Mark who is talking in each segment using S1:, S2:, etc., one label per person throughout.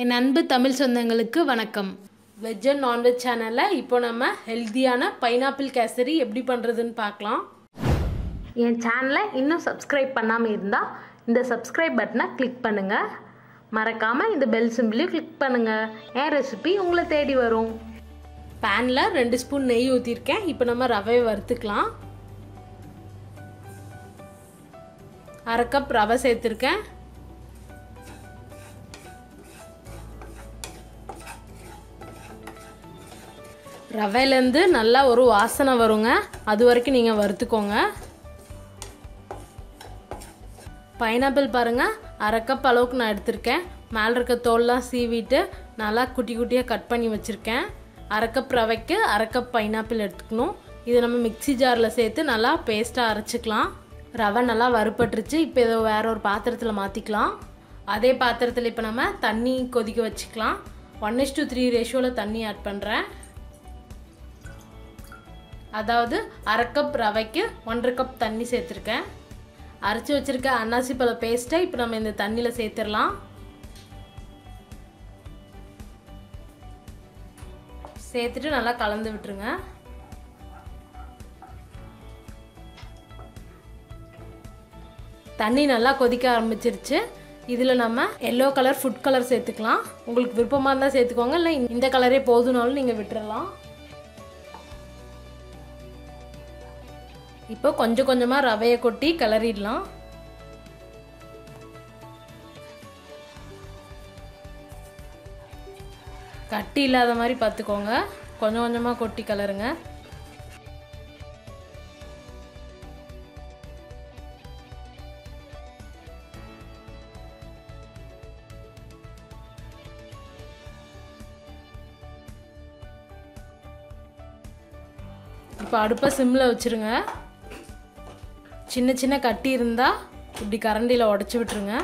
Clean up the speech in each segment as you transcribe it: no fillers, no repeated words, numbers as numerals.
S1: என் அன்பு தமிழ் சொந்தங்களுக்கு வணக்கம். வெஜ் அண்ட் நான்வெஜ் சேனலில் இப்போ நம்ம ஹெல்த்தியான பைனாப்பிள் கேசரி எப்படி பண்ணுறதுன்னு பார்க்கலாம். என் சேனலை இன்னும் சப்ஸ்கிரைப் பண்ணாமல் இருந்தால் இந்த சப்ஸ்கிரைப் பட்டனை கிளிக் பண்ணுங்கள். மறக்காமல் இந்த பெல் சிம்பிளையும் கிளிக் பண்ணுங்கள். என் ரெசிபி உங்களை தேடி வரும். பேனில் 2 ஸ்பூன் நெய் ஊற்றிருக்கேன். இப்போ நம்ம ரவையை வறுத்துக்கலாம். 1/2 கப் ரவை சேர்த்துருக்கேன். ரவையிலேருந்து நல்லா ஒரு வாசனை வருங்க, அது வரைக்கும் நீங்கள் வறுத்துக்கோங்க. பைனாப்பிள் பாருங்கள், 1/2 கப் அளவுக்கு நான் எடுத்திருக்கேன். மேலே இருக்க தோல்லாம் சீவிட்டு நல்லா குட்டி குட்டியாக கட் பண்ணி வச்சுருக்கேன். 1/2 கப் ரவைக்கு 1/2 கப் பைனாப்பிள் எடுத்துக்கணும். இதை நம்ம மிக்ஸி ஜாரில் சேர்த்து நல்லா பேஸ்ட்டாக அரைச்சிக்கலாம். ரவை நல்லா வறுபட்டுருச்சு. இப்போ இதை வேற ஒரு பாத்திரத்தில் மாற்றிக்கலாம். அதே பாத்திரத்தில் இப்போ நம்ம தண்ணி கொதிக்க வச்சுக்கலாம். 1:3 ரேஷியோவில் தண்ணி ஆட் பண்ணுறேன். அதாவது 1/2 கப் ரவைக்கு 1/2 கப் தண்ணி சேர்த்துருக்கேன். அரைச்சி வச்சுருக்க அன்னாசி பழ பேஸ்ட்டை இப்போ நம்ம இந்த தண்ணியில் சேர்த்துடலாம். சேர்த்துட்டு நல்லா கலந்து விட்டுருங்க. தண்ணி நல்லா கொதிக்க ஆரம்பிச்சிருச்சு. இதில் நம்ம எல்லோ கலர் ஃபுட் கலர் சேர்த்துக்கலாம். உங்களுக்கு விருப்பமாக இருந்தால் சேர்த்துக்கோங்க, இல்லை இந்த கலரே போதுனாலும் நீங்கள் விட்டுறலாம். இப்போ கொஞ்சம் கொஞ்சமாக ரவையை கொட்டி கிளறிடலாம். கட்டி இல்லாத மாதிரி பார்த்துக்கோங்க. கொஞ்சம் கொஞ்சமாக கொட்டி கிளறுங்க. இப்போ அடுப்பை சிம்மில் வச்சுருங்க. சின்ன சின்ன கட்டி இருந்தால் இப்படி கரண்டியில் உடச்சி விட்டுருங்க.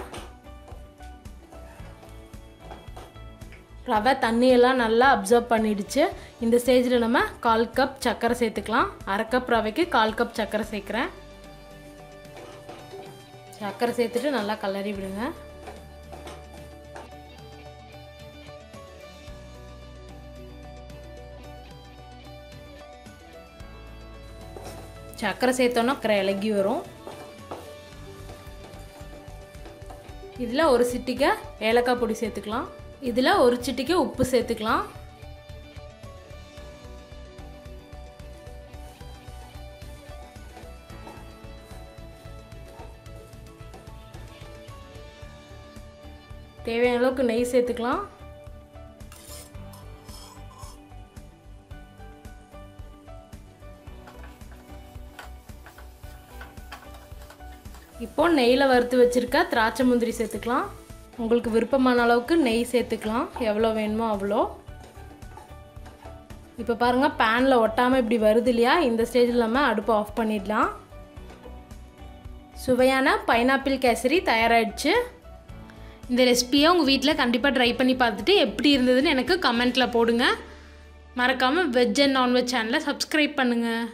S1: ரவை தண்ணியெல்லாம் நல்லா அப்சர்வ் பண்ணிடுச்சு. இந்த ஸ்டேஜில் நம்ம 1/4 கப் சர்க்கரை சேர்த்துக்கலாம். 1/2 கப் ரவைக்கு 1/4 கப் சர்க்கரை சேர்க்குறேன். சர்க்கரை சேர்த்துட்டு நல்லா கலரி விடுங்க. சர்க்கரை சேர்த்தோன்னா இலகி வரும். இதில் ஒரு சிட்டிகை ஏலக்காய் பொடி சேர்த்துக்கலாம். இதில் ஒரு சிட்டிகை உப்பு சேர்த்துக்கலாம். தேவையான அளவுக்கு நெய் சேர்த்துக்கலாம். இப்போ நெய்யில் வறுத்து வச்சுருக்க திராட்சை முந்திரி சேர்த்துக்கலாம். உங்களுக்கு விருப்பமான அளவுக்கு நெய் சேர்த்துக்கலாம், எவ்வளோ வேணுமோ அவ்வளோ. இப்போ பாருங்கள், பேனில் ஒட்டாமல் இப்படி வருது இல்லையா? இந்த ஸ்டேஜில் நம்ம அடுப்பை ஆஃப் பண்ணிடலாம். சுவையான பைனாப்பிள் கேசரி தயாராகிடுச்சு. இந்த ரெசிபியை உங்கள் வீட்டில் கண்டிப்பாக ட்ரை பண்ணி பார்த்துட்டு எப்படி இருந்ததுன்னு எனக்கு கமெண்ட்டில் போடுங்க. மறக்காமல் வெஜ் அண்ட் நான்வெஜ் சேனலை சப்ஸ்கிரைப் பண்ணுங்கள்.